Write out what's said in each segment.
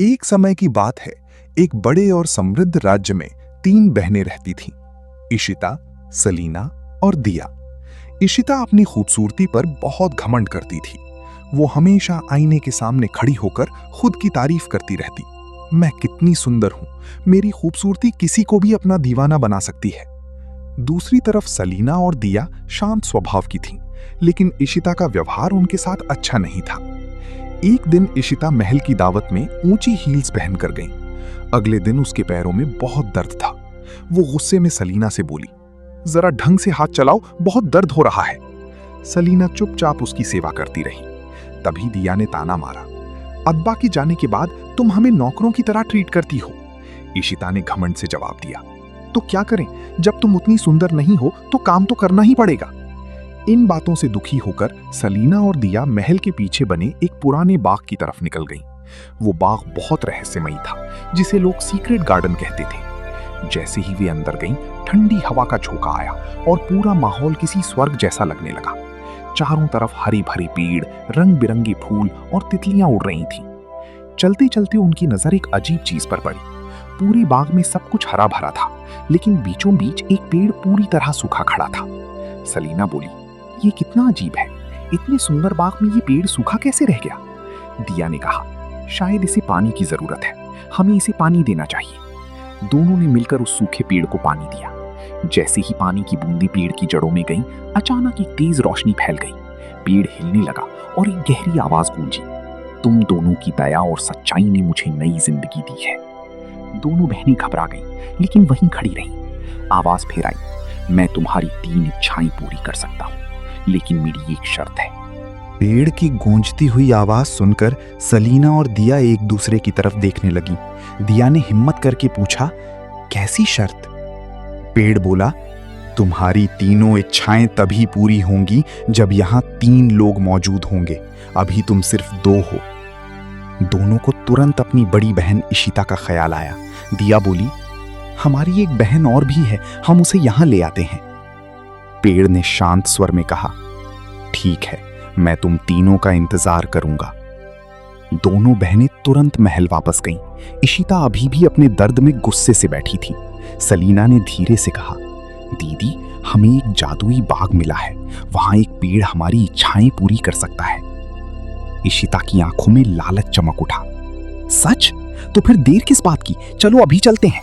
एक समय की बात है, एक बड़े और समृद्ध राज्य में 3 बहनें रहती थीं, इशिता, सलीना और दिया। इशिता अपनी खूबसूरती पर बहुत घमंड करती थी। वो हमेशा आईने के सामने खड़ी होकर खुद की तारीफ करती रहती। मैं कितनी सुंदर हूं, मेरी खूबसूरती किसी को भी अपना दीवाना बना सकती है। दूसरी तरफ सलीना और दिया शांत स्वभाव की थीं, लेकिन इशिता का व्यवहार उनके साथ अच्छा नहीं था। एक दिन इशिता महल की दावत में ऊंची हील्स पहनकर गई। अगले दिन उसके पैरों में बहुत दर्द था। वो गुस्से में सलीना से बोली, जरा ढंग से हाथ चलाओ, बहुत दर्द हो रहा है। सलीना चुपचाप उसकी सेवा करती रही। तभी दिया ने ताना मारा, अब्बा की जाने के बाद तुम हमें नौकरों की तरह ट्रीट करती हो। इशिता ने घमंड से जवाब दिया, तो क्या करें, जब तुम उतनी सुंदर नहीं हो तो काम तो करना ही पड़ेगा। इन बातों से दुखी होकर सलीना और दिया महल के पीछे बने एक पुराने बाग की तरफ निकल गईं। वो बाग बहुत रहस्यमयी था, जिसे लोग सीक्रेट गार्डन कहते थे। जैसे ही वे अंदर गईं, ठंडी हवा का झोंका आया और पूरा माहौल किसी स्वर्ग जैसा लगने लगा। चारों तरफ हरे भरे पेड़, रंग बिरंगे फूल और तितलियां उड़ रही थीं। चलते चलते उनकी नजर एक अजीब चीज पर पड़ी। पूरे बाग में सब कुछ हरा भरा था, लेकिन बीचों बीच एक पेड़ पूरी तरह सूखा खड़ा था। सलीना बोली, ये कितना अजीब है, इतने सुंदर बाग में ये पेड़ सूखा कैसे रह गया? दिया ने कहा, शायद इसे पानी की जरूरत है, हमें इसे पानी देना चाहिए। दोनों ने मिलकर उस सूखे पेड़ को पानी दिया। जैसे ही पानी की बूंदें पेड़ की जड़ों में गईं, अचानक एक तेज रोशनी फैल गई। पेड़ हिलने लगा और एक गहरी आवाज गूंजी, तुम दोनों की दया और सच्चाई ने मुझे नई जिंदगी दी है। दोनों बहनें घबरा गईं, लेकिन वहीं खड़ी रहीं। आवाज फिर आई, मैं तुम्हारी 3 इच्छाएं पूरी कर सकता हूँ, लेकिन मेरी एक शर्त है। पेड़ की गूंजती हुई आवाज सुनकर सलीना और दिया एक दूसरे की तरफ देखने लगी। दिया ने हिम्मत करके पूछा, कैसी शर्त? पेड़ बोला, तुम्हारी तीनों इच्छाएं तभी पूरी होंगी जब यहां 3 लोग मौजूद होंगे। अभी तुम सिर्फ 2 हो। दोनों को तुरंत अपनी बड़ी बहन इशिता का ख्याल आया। दिया बोली, हमारी एक बहन और भी है, हम उसे यहां ले आते हैं। पेड़ ने शांत स्वर में कहा, ठीक है, मैं तुम तीनों का इंतजार करूंगा। दोनों बहनें तुरंत महल वापस गईं। इशिता अभी भी अपने दर्द में गुस्से से बैठी थी। सलीना ने धीरे से कहा, दीदी, हमें एक जादुई बाग मिला है, वहां एक पेड़ हमारी इच्छाएं पूरी कर सकता है। इशिता की आंखों में लालच चमक उठा, सच? तो फिर देर किस बात की, चलो अभी चलते हैं।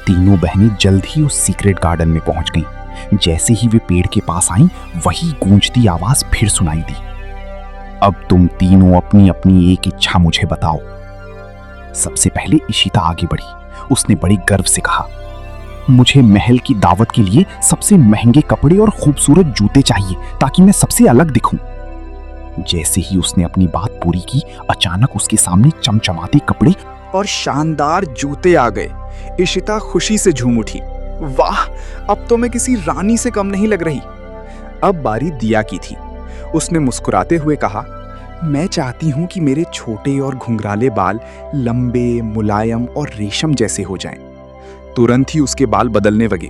तीनों बहनें जल्द ही उस सीक्रेट गार्डन में पहुंच गईं। जैसे ही वे पेड़ के पास आईं, वही गूंजती आवाज फिर सुनाई दी, अब तुम तीनों अपनी अपनी एक इच्छा मुझे बताओ। सबसे पहले इशिता आगे बढ़ी। उसने बड़े गर्व से कहा, मुझे महल की दावत के लिए सबसे महंगे कपड़े और खूबसूरत जूते चाहिए, ताकि मैं सबसे अलग दिखूं। जैसे ही उसने अपनी बात पूरी की, अचानक उसके सामने चमचमाते कपड़े और शानदार जूते आ गए। इशिता खुशी से झूम उठी, वाह, अब तो मैं किसी रानी से कम नहीं लग रही। अब बारी दिया की थी। उसने मुस्कुराते हुए कहा, मैं चाहती हूं कि मेरे छोटे और घुंघराले बाल लंबे, मुलायम और रेशम जैसे हो जाएं। तुरंत ही उसके बाल बदलने लगे।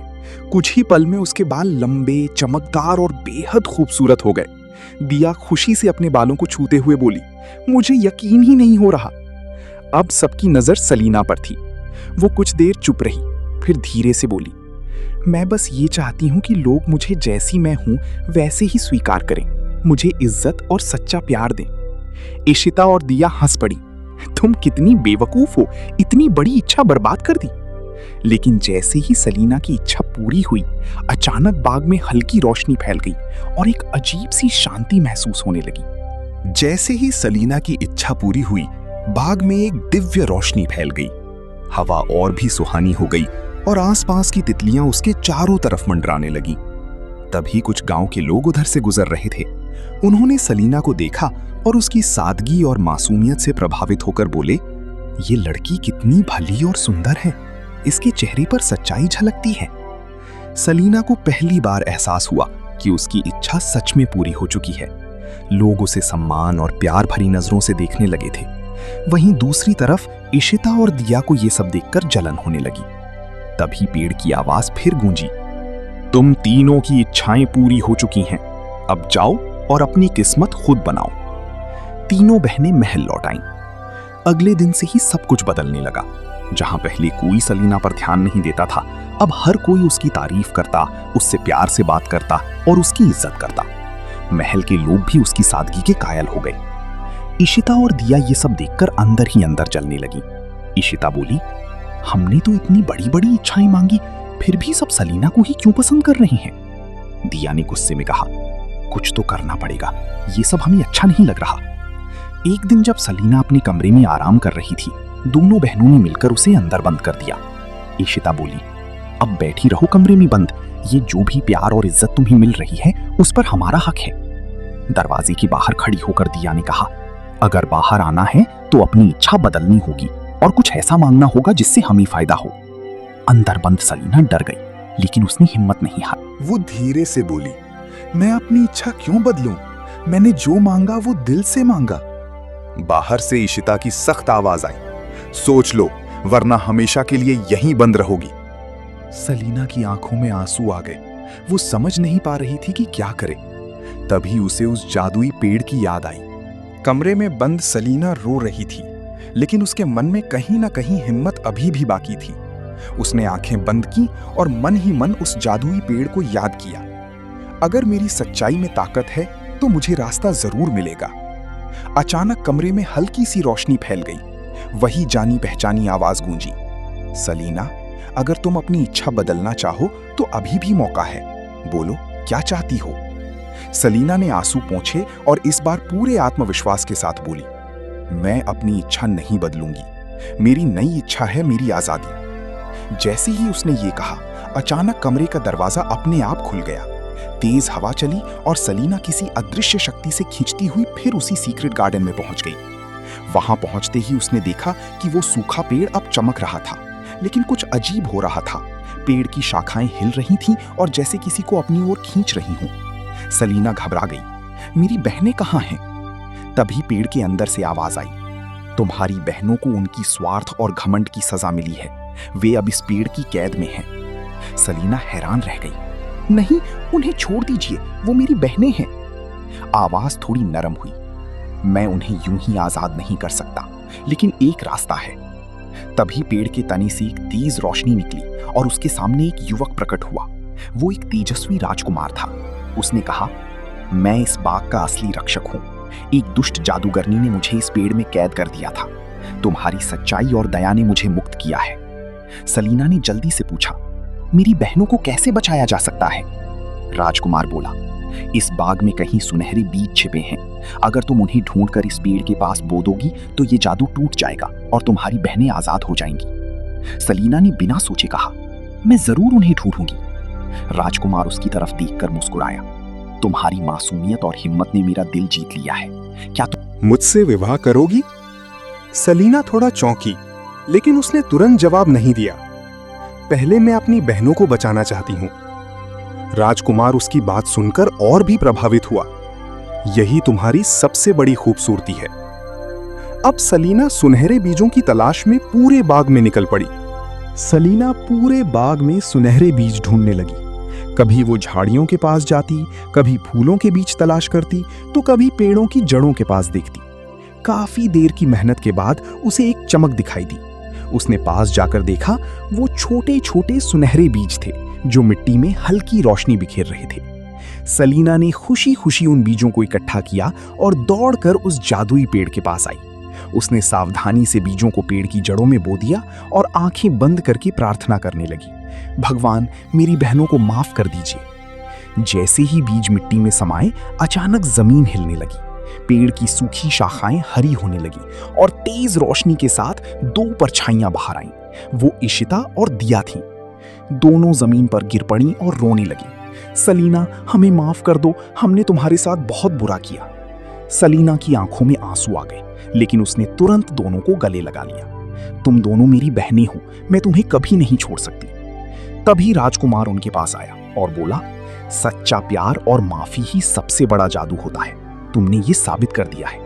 कुछ ही पल में उसके बाल लंबे, चमकदार और बेहद खूबसूरत हो गए। दिया खुशी से अपने बालों को छूते हुए बोली, मुझे यकीन ही नहीं हो रहा। अब सबकी नजर सलीना पर थी। वो कुछ देर चुप रही, फिर धीरे से बोली, मैं बस ये चाहती हूं कि लोग मुझे जैसी मैं हूं वैसे ही स्वीकार करें, मुझे इज्जत और सच्चा प्यार दें। इशिता और दिया हंस पड़ी, तुम कितनी बेवकूफ हो, इतनी बड़ी इच्छा बर्बाद कर दी। लेकिन जैसे ही सलीना की इच्छा पूरी हुई, अचानक बाग में हल्की रोशनी फैल गई और एक अजीब सी शांति महसूस होने लगी। जैसे ही सलीना की इच्छा पूरी हुई, बाग में एक दिव्य रोशनी फैल गई। हवा और भी सुहानी हो गई और आसपास की तितलियां उसके चारों तरफ मंडराने लगी। तभी कुछ गांव के लोग उधर से गुजर रहे थे। उन्होंने सलीना को देखा और उसकी सादगी और मासूमियत से प्रभावित होकर बोले, ये लड़की कितनी भली और सुंदर है, इसके चेहरे पर सच्चाई झलकती है। सलीना को पहली बार एहसास हुआ कि उसकी इच्छा सच में पूरी हो चुकी है। लोग उसे सम्मान और प्यार भरी नजरों से देखने लगे थे। वहीं दूसरी तरफ इशिता और दिया को यह सब देखकर जलन होने लगी। तभी पेड़ की आवाज फिर गूंजी, तुम तीनों की इच्छाएं पूरी हो चुकी हैं, अब जाओ और अपनी किस्मत खुद बनाओ। तीनों बहनें महल लौट आईं। अगले दिन से ही सब कुछ बदलने लगा। जहां पहले कोई सलीना पर ध्यान नहीं देता था, अब हर कोई उसकी तारीफ करता, उससे प्यार से बात करता और उसकी इज्जत करता। महल के लोग भी उसकी सादगी के कायल हो गए। इशिता और दिया ये सब देखकर अंदर ही अंदर जलने लगी। इशिता बोली, हमने तो इतनी बड़ी बड़ी इच्छाएं मांगी, फिर भी सब सलीना को ही क्यों पसंद कर रहे हैं? दिया ने गुस्से में कहा, कुछ तो करना पड़ेगा, ये सब हमें अच्छा नहीं लग रहा। एक दिन जब सलीना अपने कमरे में आराम कर रही थी, दोनों बहनों ने मिलकर उसे अंदर बंद कर दिया। इशिता बोली, अब बैठी रहो कमरे में बंद, ये जो भी प्यार और इज्जत तुम्हें मिल रही है उस पर हमारा हक है। दरवाजे के बाहर खड़ी होकर दिया ने कहा, अगर बाहर आना है तो अपनी इच्छा बदलनी होगी और कुछ ऐसा मांगना होगा जिससे हमें फायदा हो। अंदर बंद सलीना डर गई, लेकिन उसने हिम्मत नहीं हारी। वो धीरे से बोली, मैं अपनी इच्छा क्यों बदलूं? मैंने जो मांगा वो दिल से मांगा। बाहर से इशिता की सख्त आवाज आई, सोच लो वरना हमेशा के लिए यहीं बंद रहोगी। सलीना की आंखों में आंसू आ गए। वो समझ नहीं पा रही थी कि क्या करे। तभी उसे उस जादुई पेड़ की याद आई। कमरे में बंद सलीना रो रही थी, लेकिन उसके मन में कहीं ना कहीं हिम्मत अभी भी बाकी थी। उसने आंखें बंद की और मन ही मन उस जादुई पेड़ को याद किया। अगर मेरी सच्चाई में ताकत है तो मुझे रास्ता जरूर मिलेगा। अचानक कमरे में हल्की सी रोशनी फैल गई। वही जानी पहचानी आवाज गूंजी, सलीना, अगर तुम अपनी इच्छा बदलना चाहो तो अभी भी मौका है। बोलो, क्या चाहती हो? सलीना ने आंसू पोंछे और इस बार पूरे आत्मविश्वास के साथ बोली, मैं अपनी इच्छा नहीं बदलूंगी। मेरी नई इच्छा है मेरी आजादी। जैसे ही उसने ये कहा, अचानक कमरे का दरवाजा अपने आप खुल गया। तेज हवा चली और सलीना किसी अदृश्य शक्ति से खींचती हुई फिर उसी सीक्रेट गार्डन में पहुंच गई। वहां पहुंचते ही उसने देखा कि वो सूखा पेड़ अब चमक रहा था, लेकिन कुछ अजीब हो रहा था। पेड़ की शाखाएं हिल रही थीं और जैसे किसी को अपनी ओर खींच रही हों। सलीना घबरा गई, मेरी बहनें कहाँ हैं? तभी पेड़ के अंदर से आवाज आई, तुम्हारी बहनों को उनकी स्वार्थ और घमंड की सजा मिली है। वे अब इस पेड़ की कैद में हैं। सलीना हैरान रह गई, नहीं, उन्हें छोड़ दीजिए, वो मेरी बहनें हैं। आवाज थोड़ी नरम हुई, मैं उन्हें यूं ही आजाद नहीं कर सकता, लेकिन एक रास्ता है। तभी पेड़ के तने से एक तेज रोशनी निकली और उसके सामने एक युवक प्रकट हुआ। वो एक तेजस्वी राजकुमार था। उसने कहा, मैं इस बाग का असली रक्षक हूं। एक दुष्ट जादूगरनी ने मुझे इस पेड़ में कैद कर दिया था। तुम्हारी सच्चाई और दया ने मुझे मुक्त किया है। सलीना ने जल्दी से पूछा, मेरी बहनों को कैसे बचाया जा सकता है? राजकुमार बोला, इस बाग में कहीं सुनहरे बीज छिपे हैं। अगर तुम उन्हें ढूंढकर इस पेड़ के पास बो दोगी तो ये जादू टूट जाएगा और तुम्हारी बहनें आजाद हो जाएंगी। सलीना ने बिना सोचे कहा, मैं जरूर उन्हें ढूंढूंगी। राजकुमार उसकी तरफ देखकर मुस्कुराया, तुम्हारी मासूमियत और हिम्मत ने मेरा दिल जीत लिया है। क्या तुम मुझसे विवाह करोगी? सलीना थोड़ा चौंकी, लेकिन उसने तुरंत जवाब नहीं दिया। पहले मैं अपनी बहनों को बचाना चाहती हूं। राजकुमार उसकी बात सुनकर और भी प्रभावित हुआ। यही तुम्हारी सबसे बड़ी खूबसूरती है। अब सलीना सुनहरे बीजों की तलाश में पूरे बाग में निकल पड़ी। सलीना पूरे बाग में सुनहरे बीज ढूंढने लगी। कभी वो झाड़ियों के पास जाती, कभी फूलों के बीच तलाश करती, तो कभी पेड़ों की जड़ों के पास देखती। काफी देर की मेहनत के बाद उसे एक चमक दिखाई दी। उसने पास जाकर देखा, वो छोटे छोटे सुनहरे बीज थे जो मिट्टी में हल्की रोशनी बिखेर रहे थे। सलीना ने खुशी खुशी उन बीजों को इकट्ठा किया और दौड़कर उस जादुई पेड़ के पास आई। उसने सावधानी से बीजों को पेड़ की जड़ों में बो दिया और आंखें बंद करके प्रार्थना करने लगी, भगवान, मेरी बहनों को माफ कर दीजिए। जैसे ही बीज मिट्टी में समाये, अचानक जमीन हिलने लगी। पेड़ की सूखी शाखाएं हरी होने लगी और तेज रोशनी के साथ दो परछाइयां बाहर आईं। वो इशिता और दिया थीं। दोनों जमीन पर गिर पड़ी और रोने लगी। सलीना, हमें माफ कर दो, हमने तुम्हारे साथ बहुत बुरा किया। सलीना की आंखों में आंसू आ गए, लेकिन उसने तुरंत दोनों को गले लगा लिया। तुम दोनों मेरी बहनें हो, मैं तुम्हें कभी नहीं छोड़ सकती। तभी राजकुमार उनके पास आया और बोला, सच्चा प्यार और माफी ही सबसे बड़ा जादू होता है। तुमने ये साबित कर दिया है।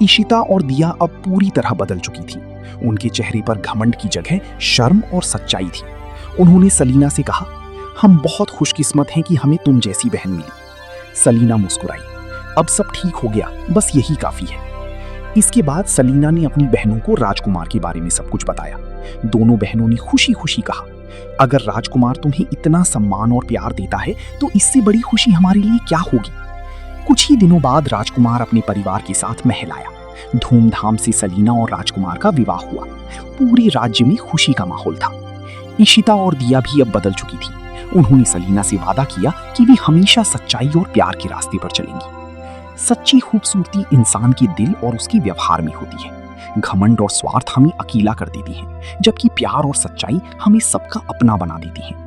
इशिता और दिया अब पूरी तरह बदल चुकी थी। उनके चेहरे पर घमंड की जगह शर्म और सच्चाई थी। उन्होंने सलीना से कहा, हम बहुत खुशकिस्मत हैं कि हमें तुम जैसी बहन मिली। सलीना मुस्कुराई, अब सब ठीक हो गया, बस यही काफी है। इसके बाद सलीना ने अपनी बहनों को राजकुमार के बारे में सब कुछ बताया। दोनों बहनों ने खुशी खुशी कहा, अगर राजकुमार तुम्हें इतना सम्मान और प्यार देता है तो इससे बड़ी खुशी हमारे लिए क्या होगी। कुछ ही दिनों बाद राजकुमार अपने परिवार के साथ महल आया। धूमधाम से सलीना और राजकुमार का विवाह हुआ। पूरे राज्य में खुशी का माहौल था। इशिता और दिया भी अब बदल चुकी थी। उन्होंने सलीना से वादा किया कि वे हमेशा सच्चाई और प्यार के रास्ते पर चलेंगी। सच्ची खूबसूरती इंसान के दिल और उसके व्यवहार में होती है। घमंड और स्वार्थ हमें अकेला कर देती है, जबकि प्यार और सच्चाई हमें सबका अपना बना देती है।